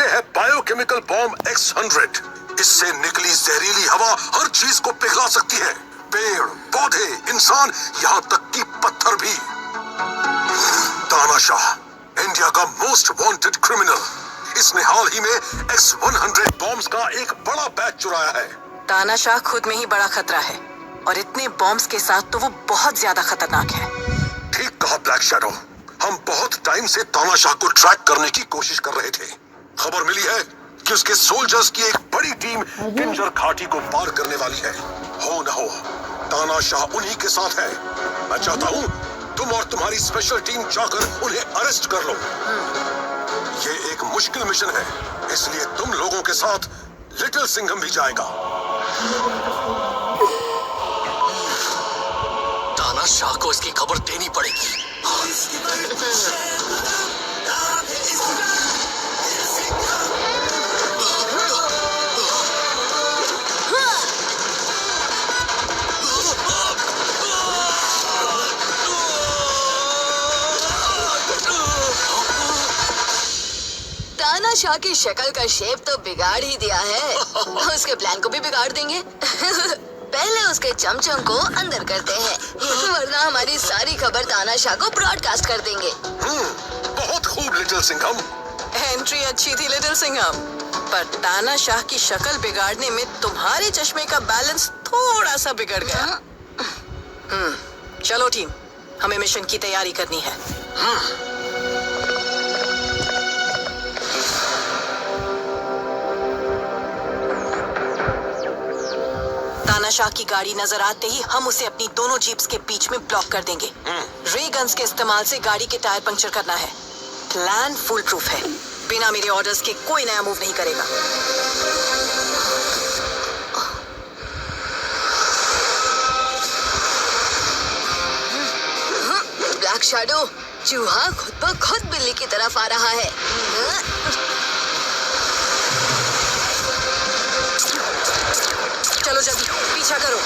ये है biochemical bomb X100। इससे निकली जहरीली हवा हर चीज को पिघला सकती है, पेड़, पौधे, इंसान, यहाँ तक कि पत्थर भी। तानाशाह, इंडिया का मोस्ट वांटेड क्रिमिनल, इसने हाल ही में X100 बॉम्ब्स का एक बड़ा बैच चुराया है। तानाशाह खुद में ही बड़ा खतरा है और इतने बॉम्ब्स के साथ तो वो बहुत ज्यादा खतरनाक है। ठीक कहा ब्लैक शैडो। हम बहुत टाइम से तानाशाह को ट्रैक करने की कोशिश कर रहे थे। खबर मिली है कि उसके सोल्जर्स की एक बड़ी टीम किंजर घाटी को पार करने वाली है। हो न हो, तानाशाह उन्हीं के साथ है। मैं चाहता हूँ तुम और तुम्हारी स्पेशल टीम जाकर उन्हें अरेस्ट कर लो। ये एक मुश्किल मिशन है, इसलिए तुम लोगों के साथ लिटिल सिंघम भी जाएगा। तानाशाह को इसकी खबर देनी पड़ेगी। तानाशाह की शक्ल का शेप तो बिगाड़ ही दिया है। उसके प्लान को भी बिगाड़ देंगे। पहले उसके चमचम को अंदर करते हैं, वरना हमारी सारी खबर तानाशाह को ब्रॉडकास्ट कर देंगे। बहुत खूब लिटिल सिंघम। एंट्री अच्छी थी लिटिल सिंघम, पर तानाशाह की शक्ल बिगाड़ने में तुम्हारे चश्मे का बैलेंस थोड़ा सा बिगड़ गया। चलो टीम, हमें मिशन की तैयारी करनी है। तानाशाह की गाड़ी नजर आते ही हम उसे अपनी दोनों जीप्स के बीच में ब्लॉक कर देंगे। रे गन्स के इस्तेमाल से गाड़ी के टायर पंक्चर करना है। प्लान फुल प्रूफ है, बिना मेरे ऑर्डर्स के कोई नया मूव नहीं करेगा। ब्लैक शैडो, चूहा खुद ब खुद बिल्ली की तरफ आ रहा है। चलो जल्दी पीछा करो।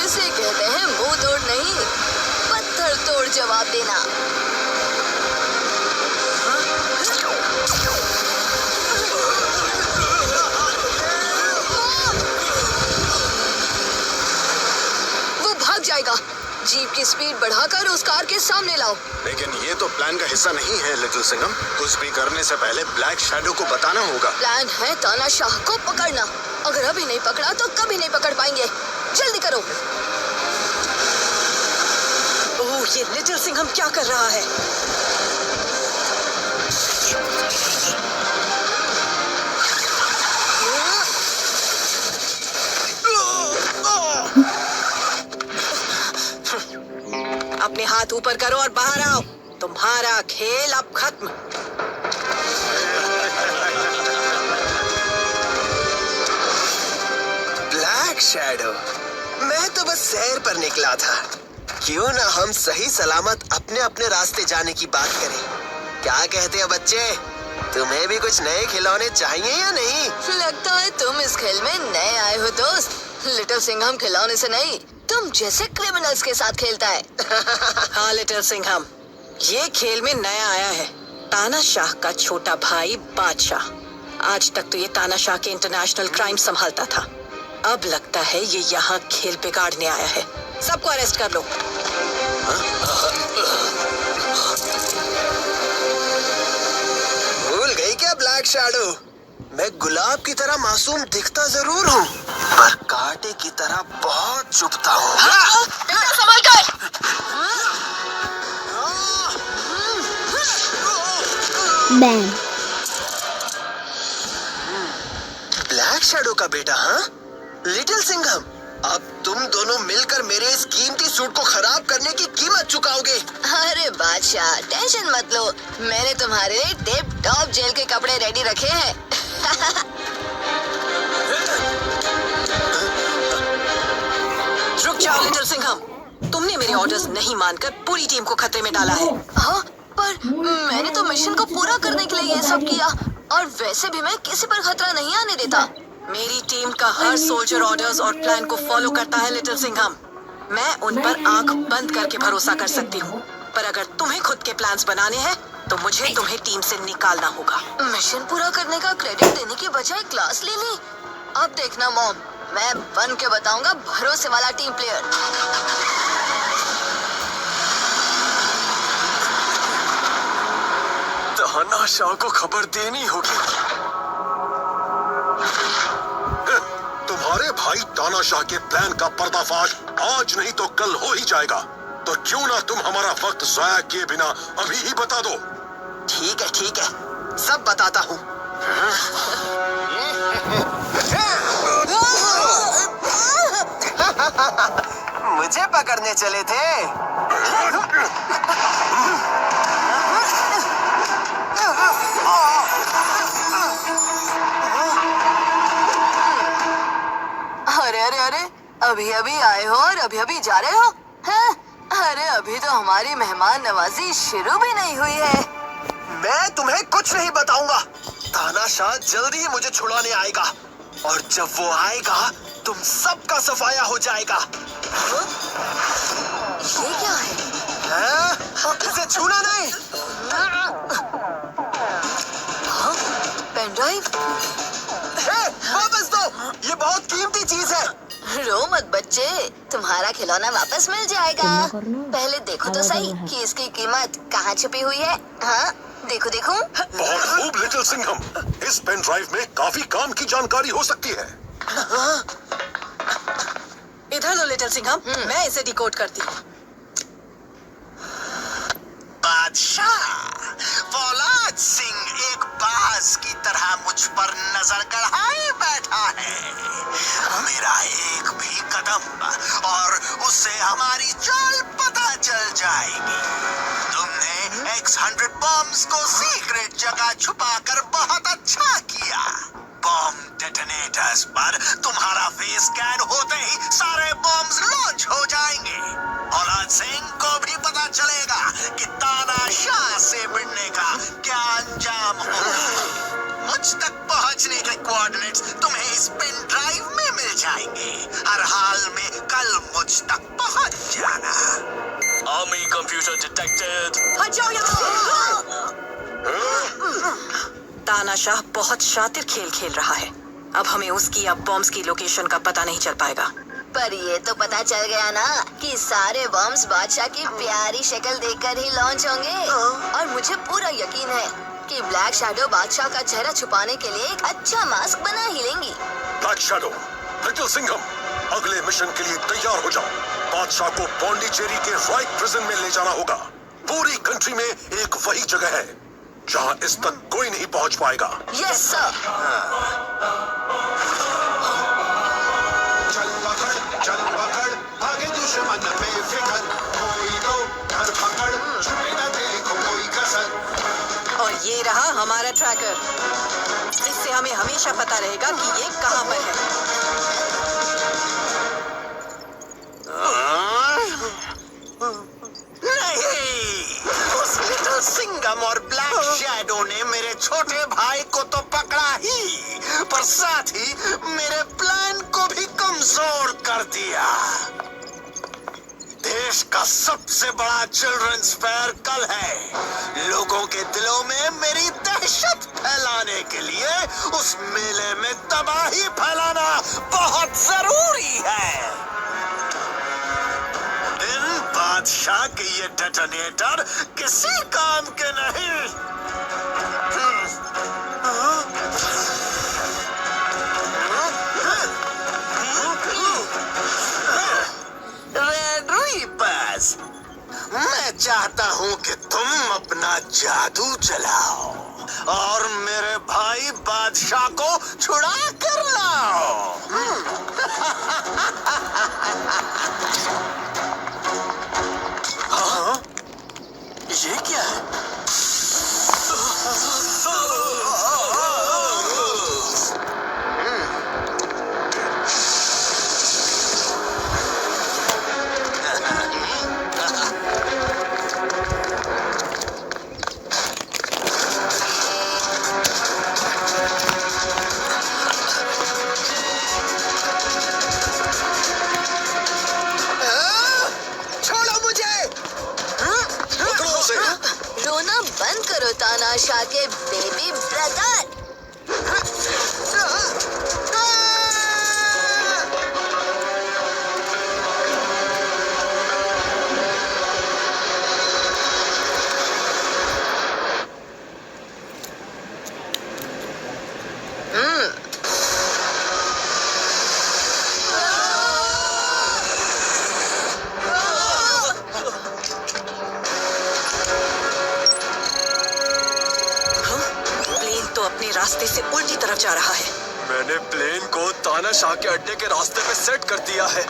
इसे कहते हैं मुंह तोड़ नहीं, पत्थर तोड़ जवाब देना। जाएगा। जीप की स्पीड बढ़ाकर उस कार के सामने लाओ। लेकिन ये तो प्लान का हिस्सा नहीं है लिटिल सिंघम। कुछ भी करने से पहले ब्लैक शैडो को बताना होगा। प्लान है तानाशाह को पकड़ना। अगर अभी नहीं पकड़ा तो कभी नहीं पकड़ पाएंगे। जल्दी करो। ओह, ये लिटिल सिंघम क्या कर रहा है? अपने हाथ ऊपर करो और बाहर आओ। तुम्हारा खेल अब खत्म। ब्लैक शैडो, मैं तो बस सैर पर निकला था। क्यों ना हम सही सलामत अपने अपने रास्ते जाने की बात करें। क्या कहते हो बच्चे, तुम्हें भी कुछ नए खिलौने चाहिए या नहीं? लगता है तुम इस खेल में नए आए हो दोस्त। लिटिल सिंघम खिलौने से नहीं, तुम जैसे क्रिमिनल्स के साथ खेलता है। हाँ लिटिल सिंघम, ये खेल में नया आया है। तानाशाह का छोटा भाई बादशाह। आज तक तो ये तानाशाह के इंटरनेशनल क्राइम संभालता था। अब लगता है ये यहाँ खेल बिगाड़ने आया है। सबको अरेस्ट कर लो। भूल गई क्या ब्लैक शैडो? मैं गुलाब की तरह मासूम दिखता जरूर हूँ, पर कांटे की तरह बहुत चुभता हूँ। संभल कर। बैंग। ब्लैक शैडो का बेटा? हाँ लिटिल सिंघम, अब तुम दोनों मिलकर मेरे इस कीमती सूट को खराब करने की कीमत चुकाओगे। अरे बादशाह, टेंशन मत लो, मैंने तुम्हारे लिए टिप टॉप जेल के कपड़े रेडी रखे हैं। रुक जाओ लिटिल सिंघम, तुमने मेरे ऑर्डर्स नहीं मानकर पूरी टीम को खतरे में डाला है। हाँ, पर मैंने तो मिशन को पूरा करने के लिए ये सब किया, और वैसे भी मैं किसी पर खतरा नहीं आने देता। मेरी टीम का हर सोल्जर ऑर्डर्स और प्लान को फॉलो करता है लिटिल सिंघम। मैं उन पर आंख बंद करके भरोसा कर सकती हूँ, पर अगर तुम्हें खुद के प्लान्स बनाने हैं तो मुझे तुम्हें टीम से निकालना होगा। मिशन पूरा करने का क्रेडिट देने की बजाय क्लास ले ली। अब देखना मॉम, मैं बन के बताऊंगा भरोसे वाला टीम प्लेयर। तानाशाह को खबर देनी होगी। तुम्हारे भाई तानाशाह के प्लान का पर्दाफाश आज नहीं तो कल हो ही जाएगा। तो क्यों ना तुम हमारा वक्त जाया किए बिना अभी ही बता दो। ठीक है, सब बताता हूँ। मुझे पकड़ने चले थे। अरे, अभी अभी आए हो और अभी अभी जा रहे हो? हैं? अरे अभी तो हमारी मेहमान नवाजी शुरू भी नहीं हुई है। मैं तुम्हें कुछ नहीं बताऊंगा। तानाशाह जल्दी ही मुझे छुड़ाने आएगा, और जब वो आएगा तुम सबका सफाया हो जाएगा। ये क्या है? हाँ? इसे छूना नहीं। Pen drive? वापस दो, ये बहुत कीमती चीज है। रो मत बच्चे, तुम्हारा खिलौना वापस मिल जाएगा। पहले देखो तो सही कि इसकी कीमत कहाँ छुपी हुई है। हाँ, देखो। बहुत खूब लिटिल सिंघम, इस पेन ड्राइव में काफी काम की जानकारी हो सकती है। इधर लो लिटिल सिंघम, मैं इसे डिकोड करती हूँ। बादशाह, फौलाद सिंह एक बाज की तरह मुझ पर नजर गड़ाए बैठा है। मेरा एक भी कदम और उसे हमारी चाल पता चल जाएगी। तुमने X100 बॉम्ब्स को सीक्रेट जगह छुपाकर बहुत अच्छा किया। बॉम्ब डेटोनेटर्स पर तुम्हारा फेस स्कैन होते ही सारे बॉम्ब्स लॉन्च हो जाएंगे। फौलाद सिंह को भी पता चलेगा कि तानाशाह से भिड़ने का क्या अंजाम होगा। मुझ तक पहुंचने के कोऑर्डिनेट्स तुम्हें इस पेन ड्राइव में मिल जाएंगे। हर हाल में कल मुझ तक पहुंच जाना। Army computer detected. हट जाओ यहाँ। तानाशाह बहुत शातिर खेल खेल रहा है। अब हमें उसकी या बॉम्ब्स की लोकेशन का पता नहीं चल पाएगा। पर ये तो पता चल गया ना कि सारे बॉम्ब्स बादशाह की प्यारी शक्ल देखकर ही लॉन्च होंगे। और मुझे पूरा यकीन है कि ब्लैक शैडो बादशाह का चेहरा छुपाने के लिए एक अच्छा मास्क बना ही लेंगी। ब्लैक शैडो, लिटिल सिंघम, अगले मिशन के लिए तैयार हो जाओ। बादशाह को पौंडीचेरी के राइट प्रिजन में ले जाना होगा। पूरी कंट्री में एक वही जगह है जहां इस तक कोई नहीं पहुंच पाएगा। Yes sir. चल पकड़, आगे दुश्मन में फिकर, कोई तो घर पकड़, छुपे न देखो कोई कसर। और ये रहा हमारा ट्रैकर। इससे हमें हमेशा पता रहेगा कि ये कहाँ पर है। सिंघम और ब्लैक शैडो ने मेरे छोटे भाई को तो पकड़ा ही, पर साथ ही मेरे प्लान को भी कमजोर कर दिया। देश का सबसे बड़ा चिल्ड्रंस फेयर कल है। लोगों के दिलों में मेरी दहशत फैलाने के लिए उस मेले में तबाही फैलाना बहुत जरूरी है। बादशाह के ये डेटोनेटर किसी काम के नहीं। रेड रीपर्स, मैं चाहता हूँ कि तुम अपना जादू चलाओ और मेरे भाई बादशाह को छुड़ा कर लाओ। ये क्या है? रोना बंद करो तानाशाह के बेबी ब्रदर। प्लेन तो अपने रास्ते से उल्टी तरफ जा रहा है। मैंने प्लेन को तानाशाह के अड्डे के रास्ते पे सेट कर दिया है।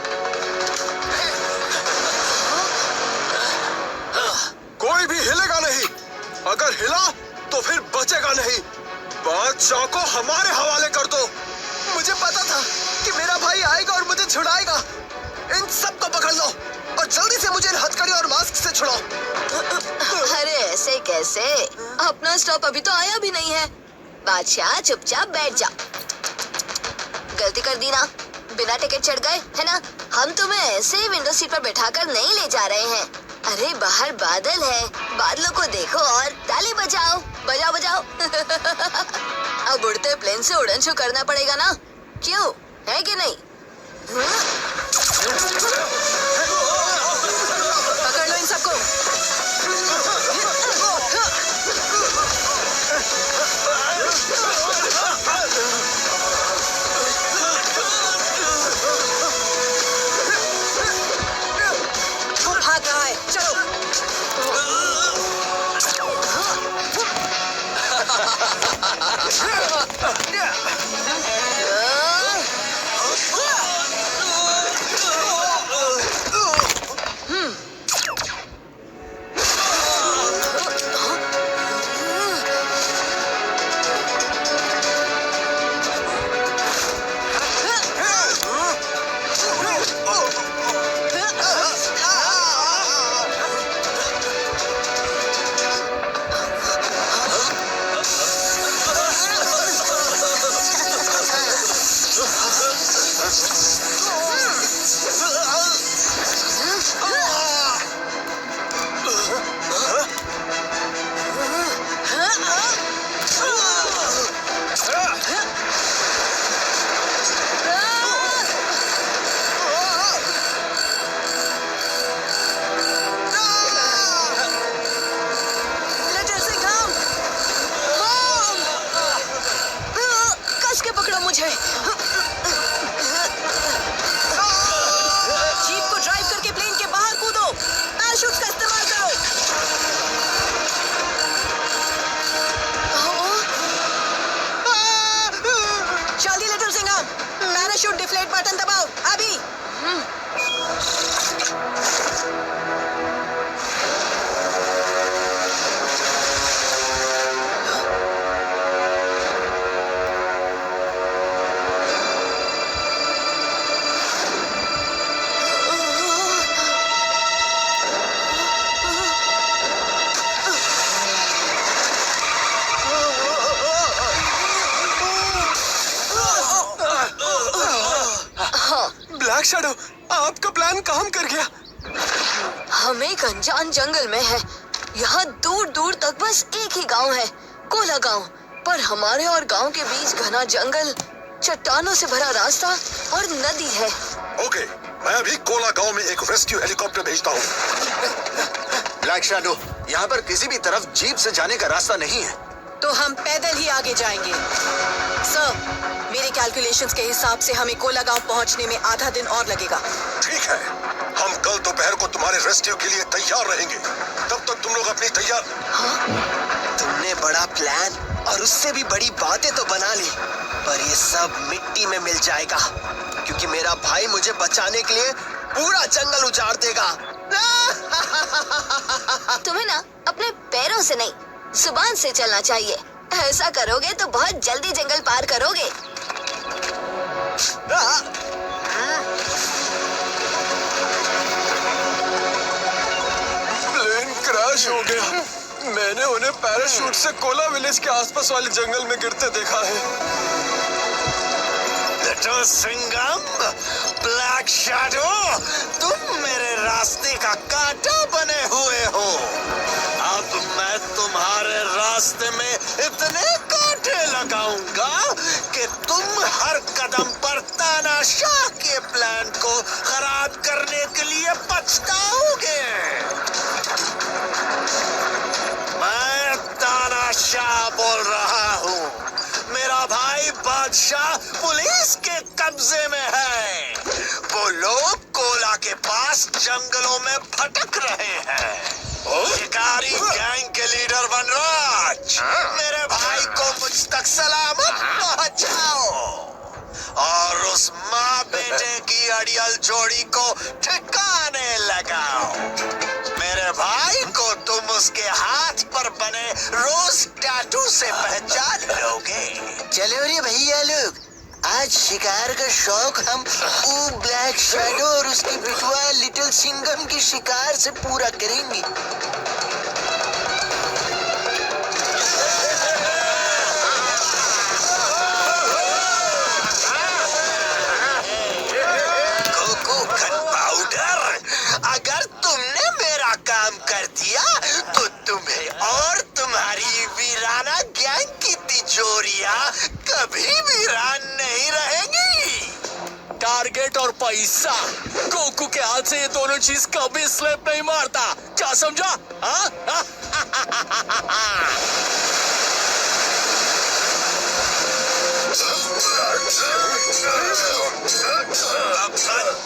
कोई भी हिलेगा नहीं। अगर हिला तो फिर बचेगा नहीं। बादशाह को हमारे हवाले कर दो। मुझे पता था कि मेरा भाई आएगा और मुझे छुड़ाएगा। इन सबको पकड़ लो और जल्दी से मुझे इन हथकड़ी और मास्क से छुड़ाओ। अरे ऐसे कैसे? अपना स्टॉप अभी तो आया भी नहीं है। बादशाह चुपचाप बैठ जा। गलती कर दी ना, बिना टिकट चढ़ गए है ना। हम तुम्हें ऐसे ही विंडो सीट पर बैठाकर नहीं ले जा रहे हैं। अरे बाहर बादल है, बादलों को देखो और ताली बजाओ बजाओ बजाओ। अब उड़ते प्लेन से उड़न छू करना पड़ेगा ना, क्यों है कि नहीं? पकड़ लो इन सबको। वो भाग रहा है, चलो। लिटिल सिंघम, कस के पकड़ो मुझे। जीप को ड्राइव करके प्लेन के बाहर कूदो। पैराशूट का इस्तेमाल करो। जल्दी little Singham, parachute deflate button दबाओ अभी। ब्लैक शैडो, आपका प्लान काम कर गया। हम एक अनजान जंगल में है। यहाँ दूर दूर तक बस एक ही गांव है, कोला गांव। पर हमारे और गांव के बीच घना जंगल, चट्टानों से भरा रास्ता और नदी है। ओके, मैं अभी कोला गांव में एक रेस्क्यू हेलीकॉप्टर भेजता हूँ। ब्लैक शैडो, यहाँ पर किसी भी तरफ जीप से जाने का रास्ता नहीं है। तो हम पैदल ही आगे जाएंगे। सर, मेरे कैलकुलेशंस के हिसाब से हमें कोला गांव पहुंचने में आधा दिन और लगेगा। ठीक है, हम कल दोपहर को तुम्हारे रेस्क्यू के लिए तैयार रहेंगे। तब तक तुम लोग अपनी तैयार। तुमने बड़ा प्लान और उससे भी बड़ी बातें तो बना ली, पर ये सब मिट्टी में मिल जाएगा, क्योंकि मेरा भाई मुझे बचाने के लिए पूरा जंगल उजाड़ देगा। तुम्हें ना अपने पैरों से नहीं, जुबान से चलना चाहिए। ऐसा करोगे तो बहुत जल्दी जंगल पार करोगे। प्लेन क्रैश हो गया। मैंने उन्हें पैराशूट से कोला विलेज के आसपास वाले जंगल में गिरते देखा है। लिटिल सिंघम, ब्लैक शैडो, तुम मेरे रास्ते का कांटा बने हुए हो। अब मैं रास्ते में इतने कांटे लगाऊंगा कि तुम हर कदम पर तानाशाह के प्लान को खराब करने के लिए पछताओगे। मैं तानाशाह बोल रहा हूँ। मेरा भाई बादशाह पुलिस के कब्जे में है। वो लोग कोला के पास जंगलों में भटक रहे हैं। शिकारी गैंग के लीडर वनराज, मेरे भाई को मुझ तक सलामत पहुंचाओ और उस माँ बेटे की अड़ियल जोड़ी को ठिकाने लगाओ। मेरे भाई को तुम उसके हाथ पर बने रोज टैटू से पहचान लोगे। चलो रे भैया लोग, आज शिकार का शौक हम ब्लैक शैडो और उसकी बिटवा लिटिल सिंघम की शिकार से पूरा करेंगे। कोको पाउडर, अगर तुमने मेरा काम कर दिया तो तुम्हें और तुम्हारी वीराना गैंग की तिजोरियां कभी वीरान नहीं रहेंगी। टारगेट और पैसा, गोकू के हाथ से ये दोनों चीज कभी स्लिप नहीं मारता। क्या समझा? हाँ?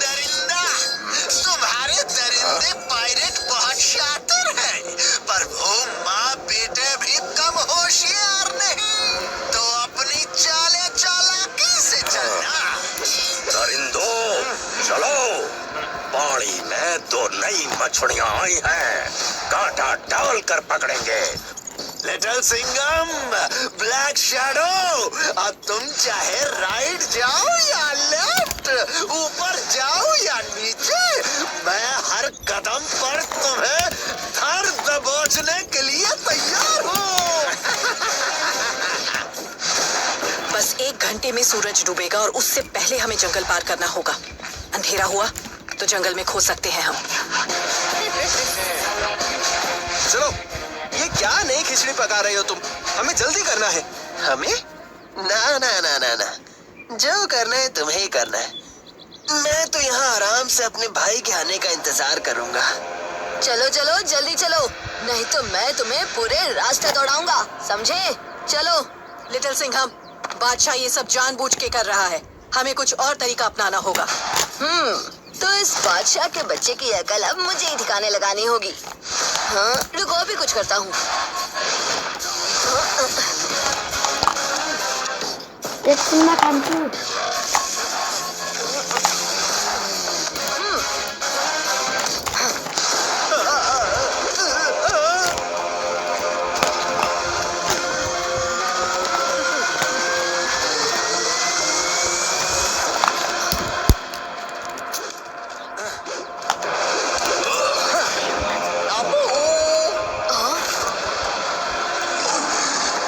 दरिंदा, तुम्हारे दरिंदे पायरेट बहुत शातिर हैं, पर वो माँ बेटे भी कम होशियार नहीं। तो अपनी चाले चालाकी से चलना। दरिंदों, चलो। पानी में दो नई मछलियां आई हैं, कांटा डाल कर पकड़ेंगे। लिटिल सिंघम, ब्लैक शैडो, अब तुम चाहे राइट जाओ या लेफ्ट, ऊपर जाओ या नीचे, मैं हर कदम पर तुम्हें धर दबोचने के लिए तैयार हूँ। बस 1 घंटे में सूरज डूबेगा और उससे पहले हमें जंगल पार करना होगा। अंधेरा हुआ तो जंगल में खो सकते हैं हम। चलो, ये क्या नई खिचड़ी पका रही हो तुम? हमें जल्दी करना है। हमें? ना ना ना ना ना, जो करना है तुम्हें ही करना है। मैं तो यहाँ आराम से अपने भाई के आने का इंतजार करूंगा। चलो चलो जल्दी चलो, नहीं तो मैं तुम्हें पूरे रास्ते दौड़ाऊंगा, समझे? चलो। लिटिल सिंघम, बादशाह ये सब जानबूझ के कर रहा है। हमें कुछ और तरीका अपनाना होगा। तो इस बादशाह के बच्चे की अकल अब मुझे ही ठिकाने लगानी होगी। हाँ, रुको अभी कुछ करता हूँ। Let's see my computer.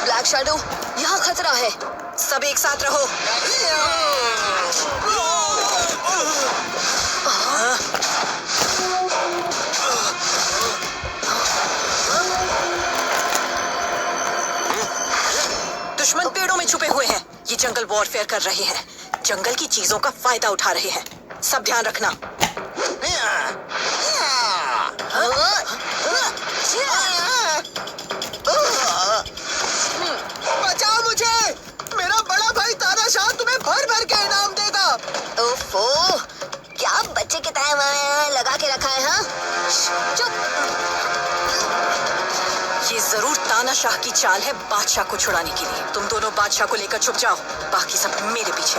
Black shadow, यहाँ खतरा है। सब एक साथ रहो। दुश्मन पेड़ों में छुपे हुए हैं। ये जंगल वॉरफेयर कर रहे हैं, जंगल की चीजों का फायदा उठा रहे हैं। सब ध्यान रखना। बचाओ मुझे! मेरा बड़ा भाई तानाशाह तुम्हें भर भर के इनाम देगा। ओफो, क्या बच्चे की तरह लगा के रखा है? हाँ, चुप। ये जरूर तानाशाह की चाल है बादशाह को छुड़ाने के लिए। तुम दोनों बादशाह को लेकर छुप जाओ, बाकी सब मेरे पीछे।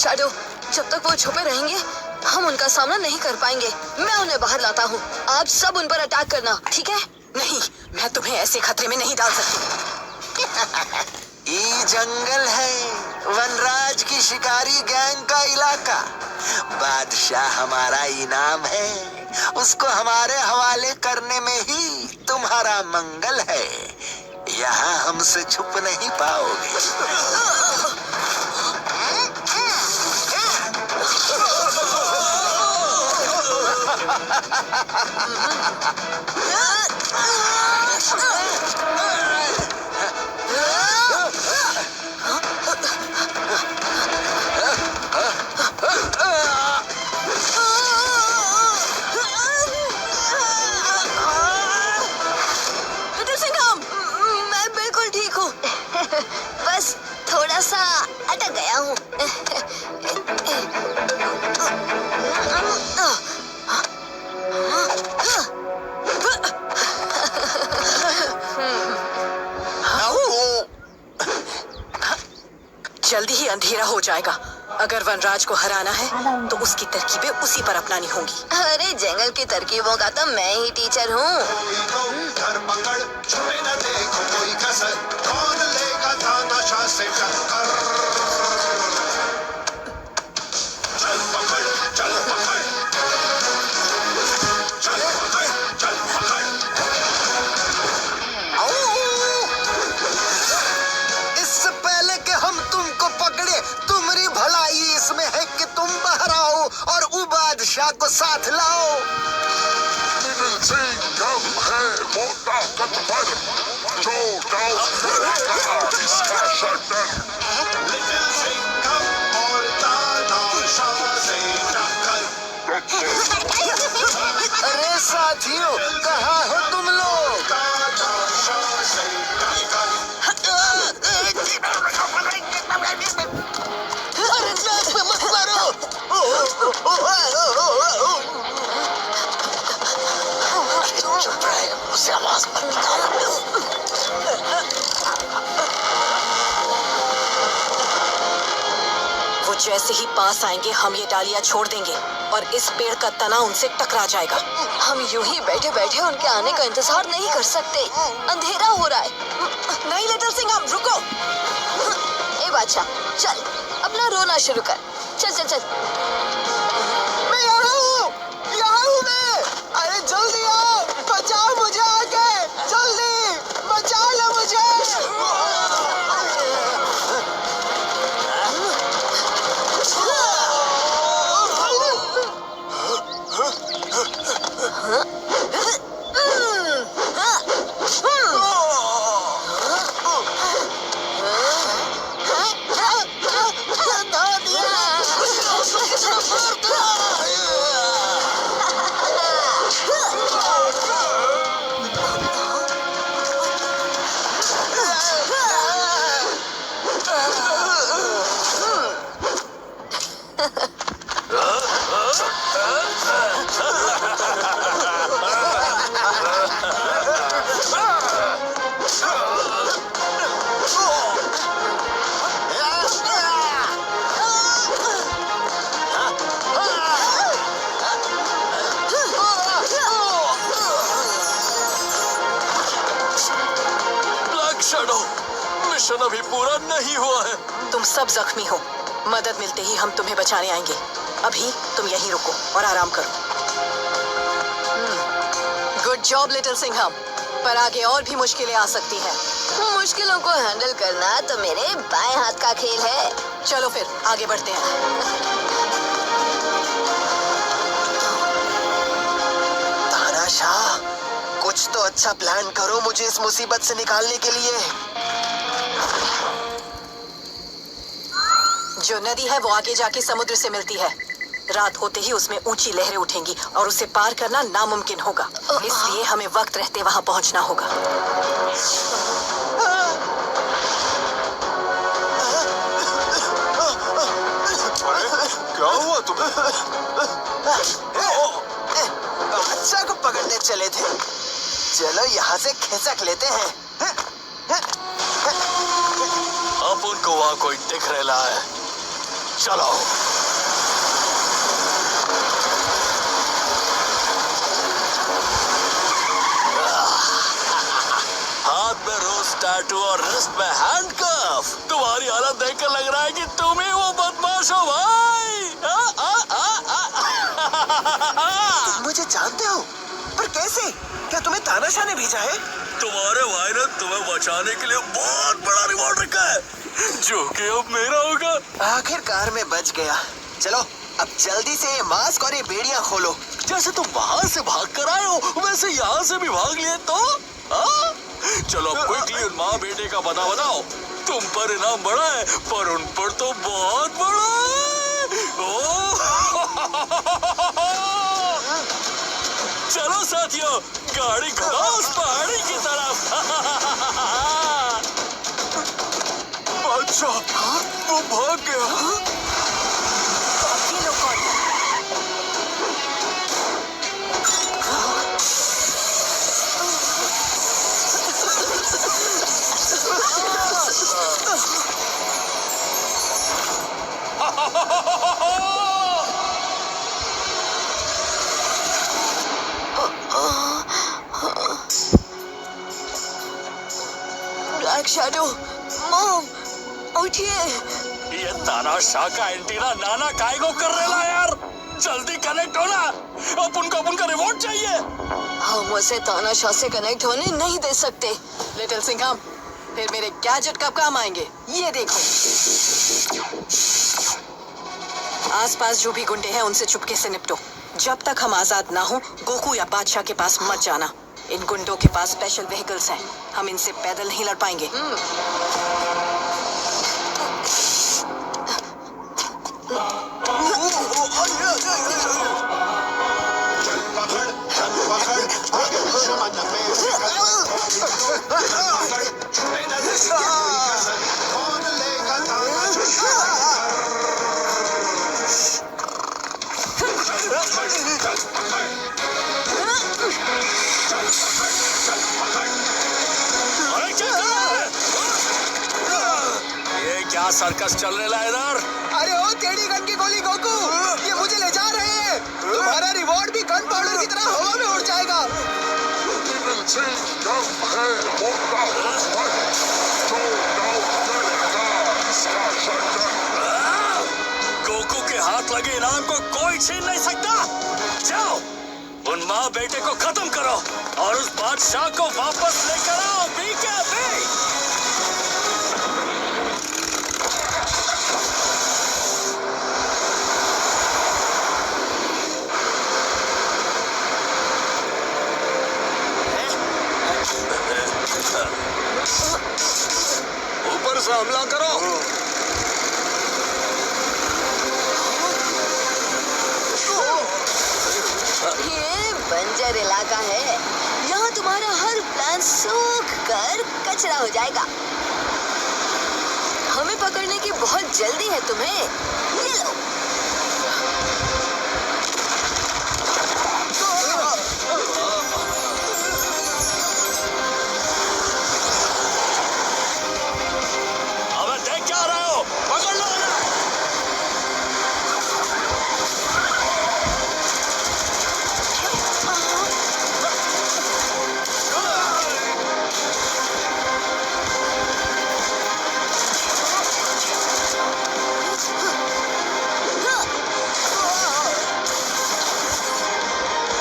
शैडो, जब तक वो छुपे रहेंगे हम उनका सामना नहीं कर पाएंगे। मैं उन्हें बाहर लाता हूँ, आप सब उन पर अटैक करना, ठीक है? नहीं, मैं तुम्हें ऐसे खतरे में नहीं डाल सकती। ये जंगल है वनराज की शिकारी गैंग का इलाका। बादशाह हमारा इनाम है, उसको हमारे हवाले करने में ही तुम्हारा मंगल है। यहाँ हमसे छुप नहीं पाओगे। लिटिल सिंघम, मैं बिल्कुल ठीक हूँ। बस थोड़ा सा अटक गया हूँ। जल्दी ही अंधेरा हो जाएगा। अगर वनराज को हराना है तो उसकी तरकीबें उसी पर अपनानी होंगी। अरे जंगल की तरकीबों का तो मैं ही टीचर हूँ। धरपकड़, छुपे न देखो कोई कसर, कौन लेगा तानाशाह से टक्कर। चल पकड़, चल पकड़, चल पकड़, चल पकड़। इससे पहले कि हम तुमको पकड़े, तुम्हारी भलाई इसमें है कि तुम बाहर आओ और वो बादशाह को साथ लाओ। लिटिल सिंघम है वो ताकतवर, जो डाउन इसका शटर। लिटिल सिंघम और तानाशाह से टक्कर। अरे साथियों, कहाँ हो तुम लोग? तानाशाह से टक्कर। अरे नाक पे मत मारो। चुप रहे, उसे आवाज मत निकालो। वो जैसे ही पास आएंगे हम ये डालियां छोड़ देंगे और इस पेड़ का तना उनसे टकरा जाएगा। हम यूं ही बैठे बैठे उनके आने का इंतजार नहीं कर सकते। अंधेरा हो रहा है। नहीं लिटिल सिंघम, रुको। ए बादशाह, चल अपना रोना शुरू कर। चल चल चल। मैं यहाँ हूँ मैं। अरे जल्दी आओ, बचाओ मुझे आगे, जल्दी बचा लो मुझे। ब्लैक शैडो, मिशन अभी पूरा नहीं हुआ है। तुम सब जख्मी हो, मदद मिलते ही हम तुम्हें बचाने आएंगे। अभी तुम यहीं रुको और आराम करो। गुड जॉब लिटिल सिंघम, पर आगे और भी मुश्किलें आ सकती हैं। मुश्किलों को हैंडल करना तो मेरे बाएं हाथ का खेल है। चलो फिर आगे बढ़ते हैं। तानाशाह, कुछ तो अच्छा प्लान करो मुझे इस मुसीबत से निकालने के लिए। जो नदी है वो आगे जाके समुद्र से मिलती है। रात होते ही उसमें ऊंची लहरें उठेंगी और उसे पार करना नामुमकिन होगा। इसलिए हमें वक्त रहते वहां पहुंचना होगा। क्या हुआ तुम्हें? बादशाह को पकड़ने चले थे। चलो यहाँ से खिसक लेते हैं। अब उनको वहाँ कोई दिख रहा है। चलो। हाथ में रोज टैटू और रिस्ट में हैंडकफ। तुम्हारी हालत देखकर लग रहा है कि तुम ही वो बदमाश हो भाई। तुम मुझे जानते हो, पर कैसे? क्या तुम्हें तानाशाह ने भेजा है? तुम्हारे भाई ने तुम्हें बचाने के लिए बहुत बड़ा रिवॉर्ड रखा है, जो कि अब मेरा होगा। आखिरकार मैं बच गया। चलो अब जल्दी से ये मास्क और ये बेड़ियां खोलो। जैसे तुम वहां से भाग कर आए हो, वैसे यहाँ से भी भाग लिए तो हाँ? चलो क्विकली उन माँ बेटे का पता बताओ। तुम पर इनाम बड़ा है, पर उन पर तो बहुत बड़ा है। चलो साथियों, गाड़ी घुमाओ उस पहाड़ी की तरफ। अच्छा, वो भाग गया। ये लोग कौन है? ब्लैक शैडो, मॉम, उठिए। ये तानाशाह का एंटीना नाना काय को कर रहा है यार। जल्दी कनेक्ट होना, अपन का रिवॉर्ड चाहिए। हम उसे तानाशाह से कनेक्ट होने नहीं दे सकते। लिटिल सिंघम, फिर मेरे गैजेट कब काम आएंगे? ये देखो। आसपास जो भी गुंडे हैं उनसे चुपके से निपटो। जब तक हम आजाद ना हो, गोकू या बादशाह के पास मत जाना। इन गुंडों के पास स्पेशल व्हीकल्स हैं, हम इनसे पैदल नहीं लड़ पाएंगे। अरे क्या कर रहा है? ये क्या सर्कस चल रहा है इधर? अरे ओ टेढ़ी गन की गोली गोकू, ये मुझे ले जा रहे हैं। तुम्हारा रिवॉर्ड भी गन पाउडर की तरह हवा में उड़ जाएगा। गोकू के हाथ लगे इनाम को कोई छीन नहीं सकता। जाओ, उन माँ बेटे को खत्म करो और उस बादशाह को वापस लेकर आओ। बीकेबी। ऊपर से हमला करो। ये बंजर इलाका है, यहाँ तुम्हारा हर प्लान सूख कर कचरा हो जाएगा। हमें पकड़ने की बहुत जल्दी है तुम्हें। ये लो। अबे देख क्या रहे हो? पकड़ लो इन्हें।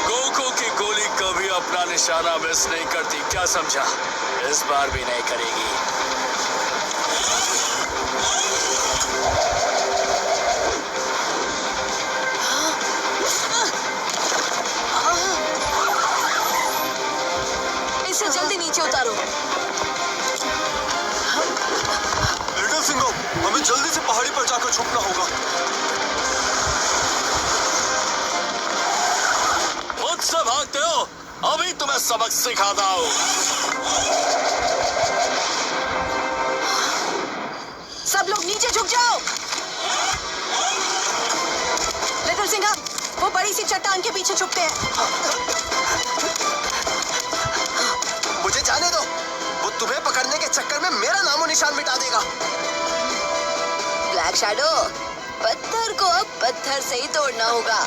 गोकू की गोली कभी अपना निशाना मिस नहीं करती, क्या समझा? इस बार भी नहीं करेगी। इसे जल्दी नीचे उतारो। लिटिल सिंघम, हमें जल्दी से पहाड़ी पर जाकर छुपना होगा। मुझसे भागते हो? अभी तुम्हें सबक सिखाता हूँ। सब लोग नीचे झुक जाओ। लिटिल सिंघम, वो बड़ी सी चट्टान के पीछे छुपते हैं। मुझे जाने दो, वो तुम्हें पकड़ने के चक्कर में मेरा नामो निशान मिटा देगा। ब्लैक शैडो, पत्थर को अब पत्थर से ही तोड़ना होगा।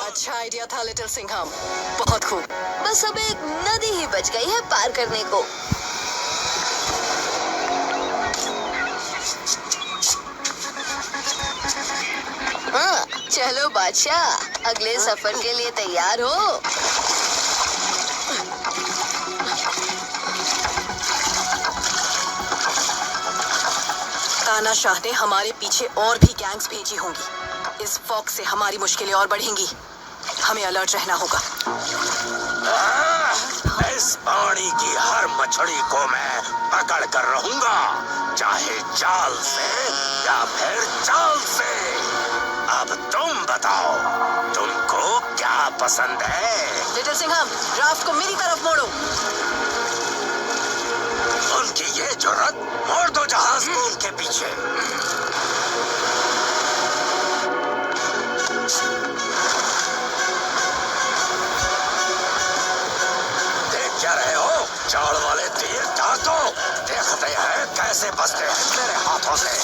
अच्छा आइडिया था लिटिल सिंघम, बहुत खूब। बस अब एक नदी ही बच गई है पार करने को। हाँ, चलो बादशाह, अगले सफर के लिए तैयार हो। तानाशाह ने हमारे पीछे और भी गैंग्स भेजी होंगी। इस फॉग से हमारी मुश्किलें और बढ़ेंगी। हमें अलर्ट रहना होगा। इस पानी की हर मछली को मैं पकड़ कर रहूंगा, चाहे जाल से या फिर चाल से। अब तुम बताओ, तुमको क्या पसंद है? लिटिल सिंघम, राफ्ट को मेरी तरफ मोड़ो। उनकी ये जुर्रत, मोड़ दो जहाज को उनके पीछे। देख क्या रहे हो? चाल वाले तीर दाग दो। देखते हैं कैसे बचते हैं मेरे हाथों से।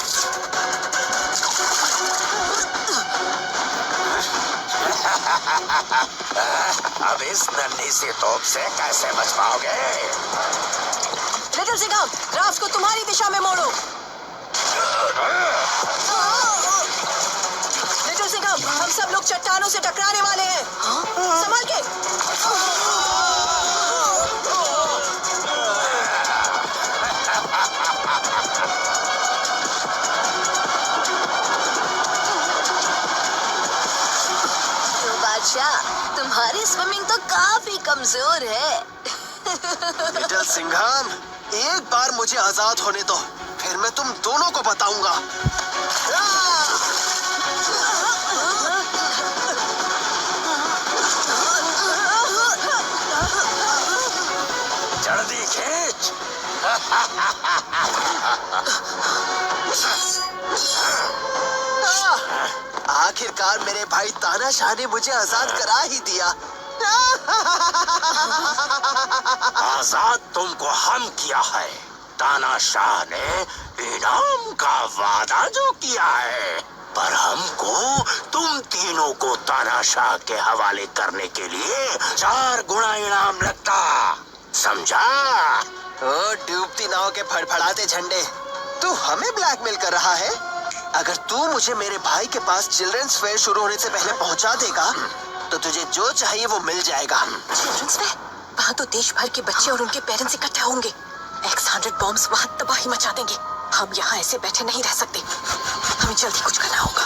अब इस नन्ही सी तोप से कैसे बच पाओगे? लिटिल सिंघम, राफ्ट को तुम्हारी दिशा में मोड़ो। लिटिल सिंघम, हम सब लोग चट्टानों से टकराने वाले हैं। संभाल के। बादशाह, तुम्हारी स्विमिंग तो काफी कमजोर है। लिटिल सिंघम, एक बार मुझे आजाद होने दो, फिर मैं तुम दोनों को बताऊंगा। जल्दी खींच। आखिरकार मेरे भाई तानाशाह ने मुझे आजाद करा ही दिया। आजाद तुमको हम किया है। तानाशाह ने इनाम का वादा जो किया है, पर हमको तुम तीनों को तानाशाह के हवाले करने के लिए 4 गुना इनाम लगता, समझा? ओ डूबती नाव के फड़फड़ाते झंडे, तू हमें ब्लैकमेल कर रहा है? अगर तू मुझे मेरे भाई के पास चिल्ड्रंस फेयर शुरू होने से पहले पहुंचा देगा, तो तुझे जो चाहिए वो मिल जाएगा। Children's fair? वहाँ तो देश भर के बच्चे और उनके पेरेंट्स इकट्ठे होंगे। X100 बॉम्ब्स वहाँ तबाही मचा देंगे। हम यहाँ ऐसे बैठे नहीं रह सकते। हमें जल्दी कुछ करना होगा।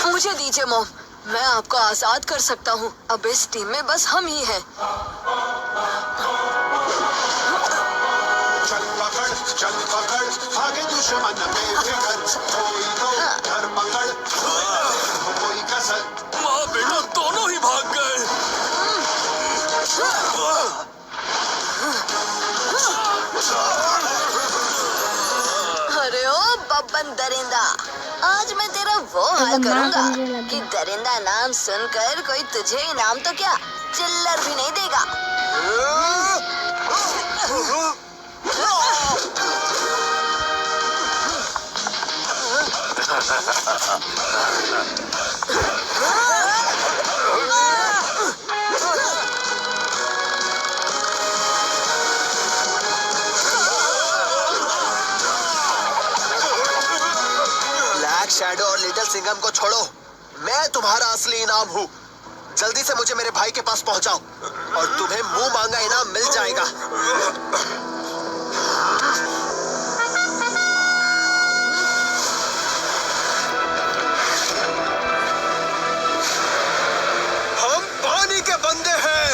मुझे दीजिए मॉम, मैं आपको आजाद कर सकता हूँ। अब इस टीम में बस हम ही हैं। चल पकड़ आगे दुश्मन में फिकर, कोई तो घर पकड़, कोई कसर। माँ बेटा दोनों ही भाग गए। अरे ओ बब्बन दरिंदा, आज मैं तेरा वो हाल करूँगा कि दरिंदा नाम सुनकर कोई तुझे इनाम तो क्या, चिल्लर भी नहीं देगा। ब्लैक शैडो और लिटिल सिंघम को छोड़ो, मैं तुम्हारा असली इनाम हूँ। जल्दी से मुझे मेरे भाई के पास पहुँचाओ और तुम्हें मुंह मांगा इनाम मिल जाएगा। हम पानी के बंदे हैं।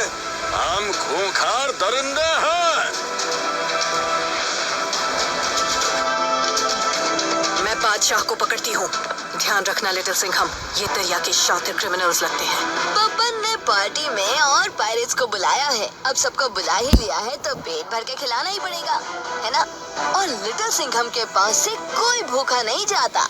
हम खूंखार दरिंदे हैं। मैं बादशाह को पकड़ती हूँ। ध्यान रखना लिटिल सिंघम, ये दरिया के शातिर क्रिमिनल्स लगते हैं। बब्बन ने पार्टी में और पायरेट्स को बुलाया है। अब सबको बुला ही लिया है तो पेट भर के खिलाना ही पड़ेगा, है ना? और लिटिल सिंघम के पास से कोई भूखा नहीं जाता।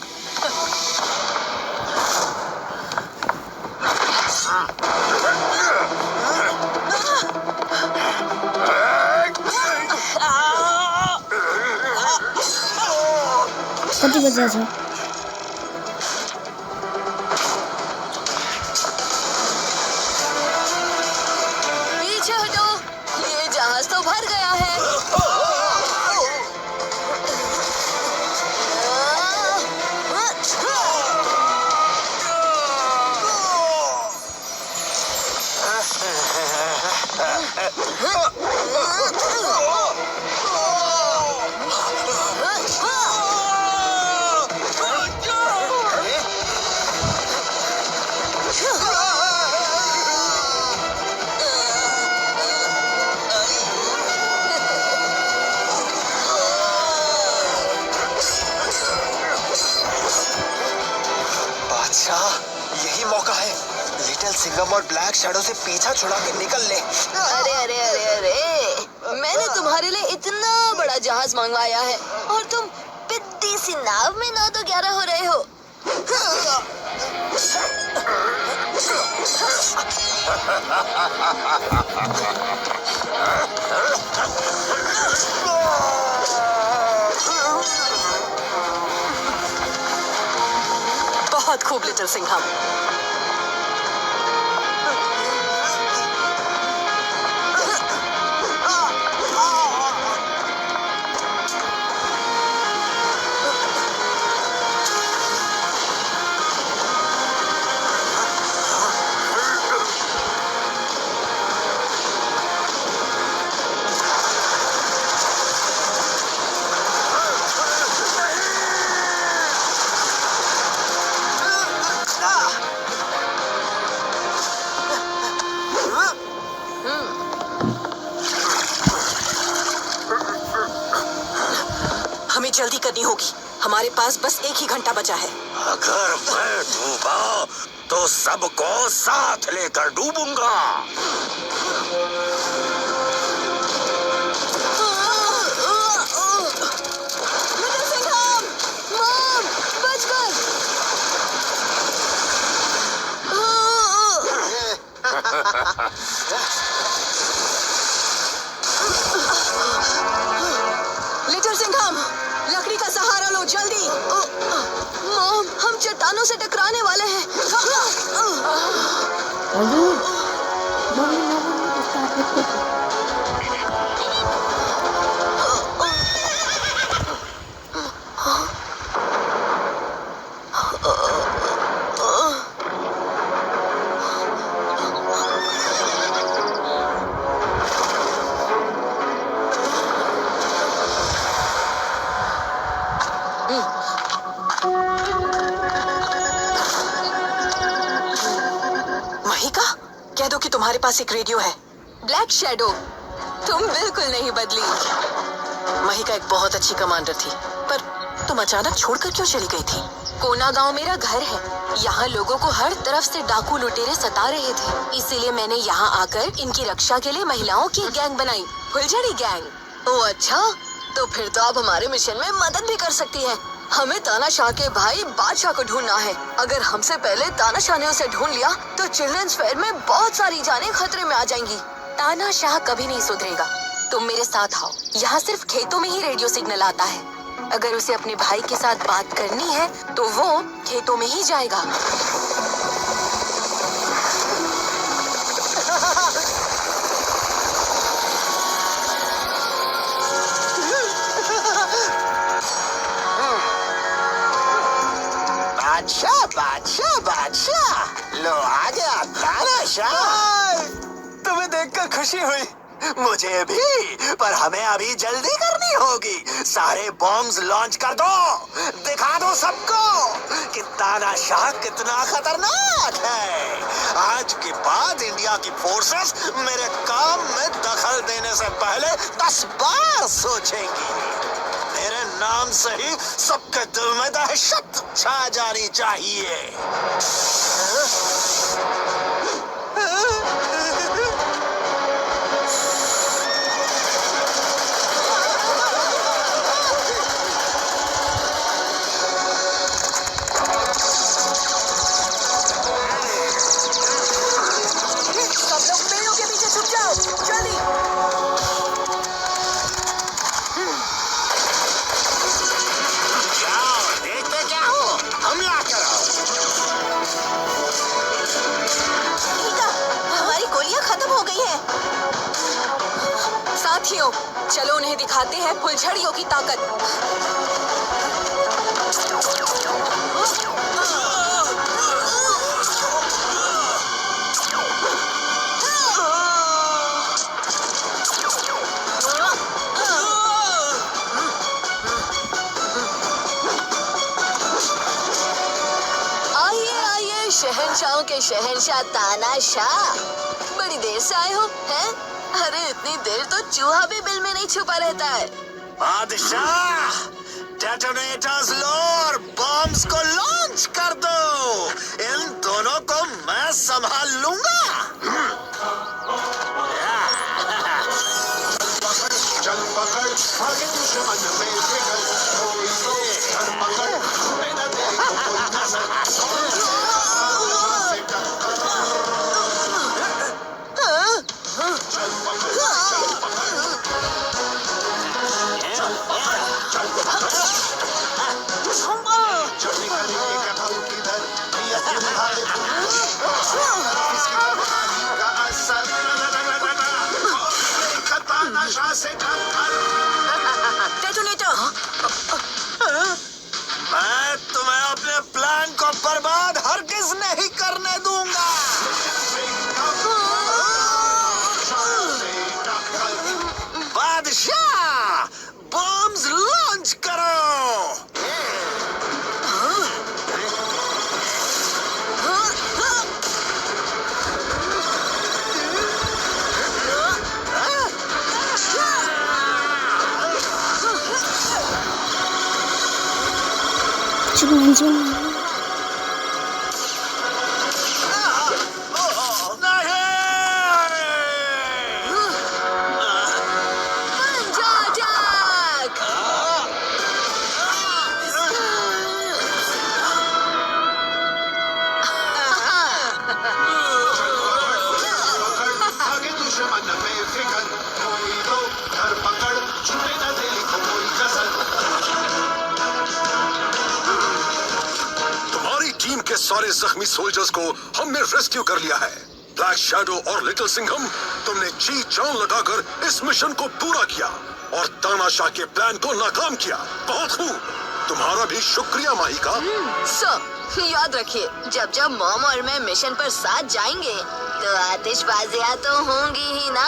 कति बजा छ? पीछे हटो, ये जहाज तो भर गया है। यही मौका है लिटिल सिंघम और ब्लैक शैडो से पीछा छुड़ा के निकल ले। अरे अरे अरे अरे, मैंने तुम्हारे लिए इतना बड़ा जहाज मंगवाया है और तुम पिद्दी सी नाव में 9 तो 11 हो रहे हो। बहुत खूब लिटिल सिंघम। हमें जल्दी करनी होगी, हमारे पास बस 1 ही घंटा बचा है। अगर मैं डूबा तो सबको साथ लेकर डूबूंगा। लिटिल सिंघम, मॉम, बचकर। लिटिल सिंघम, लकड़ी का सहारा लो जल्दी। मॉम, हम चट्टानों से टकराने वाले हैं। Aduh, bangun start. महिका, कह दो कि तुम्हारे पास एक रेडियो है। ब्लैक शैडो, तुम बिल्कुल नहीं बदली। महिका एक बहुत अच्छी कमांडर थी, पर तुम अचानक छोड़कर क्यों चली गई थी? कोना गांव मेरा घर है। यहाँ लोगों को हर तरफ से डाकू लुटेरे सता रहे थे, इसीलिए मैंने यहाँ आकर इनकी रक्षा के लिए महिलाओं की गैंग बनाई, फुलझड़ी गैंग। ओह अच्छा, तो फिर तो आप हमारे मिशन में मदद भी कर सकती हैं। हमें तानाशाह के भाई बादशाह को ढूंढना है। अगर हमसे पहले तानाशाह ने उसे ढूंढ लिया तो चिल्ड्रंस फेयर में बहुत सारी जानें खतरे में आ जाएंगी। तानाशाह कभी नहीं सुधरेगा। तुम मेरे साथ आओ। यहाँ सिर्फ खेतों में ही रेडियो सिग्नल आता है। अगर उसे अपने भाई के साथ बात करनी है तो वो खेतों में ही जाएगा। बादशाह बादशाह बादशाह, लो आ गया तानाशाह। तुम्हें देखकर खुशी हुई, मुझे भी, पर हमें अभी जल्दी करनी होगी। सारे बॉम्ब्स लॉन्च कर दो, दिखा दो सबको कि तानाशाह कितना खतरनाक है। आज के बाद इंडिया की फोर्सेस मेरे काम में दखल देने से पहले 10 बार सोचेंगी। मेरे नाम से ही सबके दिल में दहशत छा जानी चाहिए। साथियों, चलो उन्हें दिखाते हैं फुलझड़ियों की ताकत। आइए आइए शहंशाहों के शहंशाह तानाशाह, बड़ी देर से आए हो हैं? अरे इतनी देर तो चूहा भी बिल में नहीं छुपा रहता है। बादशाह, डेटोनेटर्स लो और बॉम्ब्स को लॉन्च कर दो। इन दोनों को मैं संभाल लूंगा। चल पकड़ भागे दुश्मन में फिकर कोई तो धर्मगढ़ छूटे न तेरी को कोई नजर से टक्कर चल पकड़ चलने करेंगे कदम किधर नियत निभाए किसकी कहानी का असर तानाशाह से टक्कर डेटोनेटर। मैं तुम्हें अपने प्लान को बर्बाद हरगिज नहीं करने दूंगा। बादशाह, बॉम्ब्स लॉन्च करो। आगे दुश्मन में फिकर कोई तो धरपकड़ छूटे न तेरी को कोई कसर तुम्हारी टीम के सारे जख्मी सोल्जर्स को हमने रेस्क्यू कर लिया है। ब्लैक शैडो और लिटिल सिंघम, तुमने जी जान लगाकर इस मिशन को पूरा किया और तानाशाह के प्लान को नाकाम किया। बहुत खूब, तुम्हारा भी शुक्रिया माहिका। सर, याद रखिए, जब जब मॉम और मैं मिशन पर साथ जाएंगे तो आतिशबाजियां तो होंगी ही ना।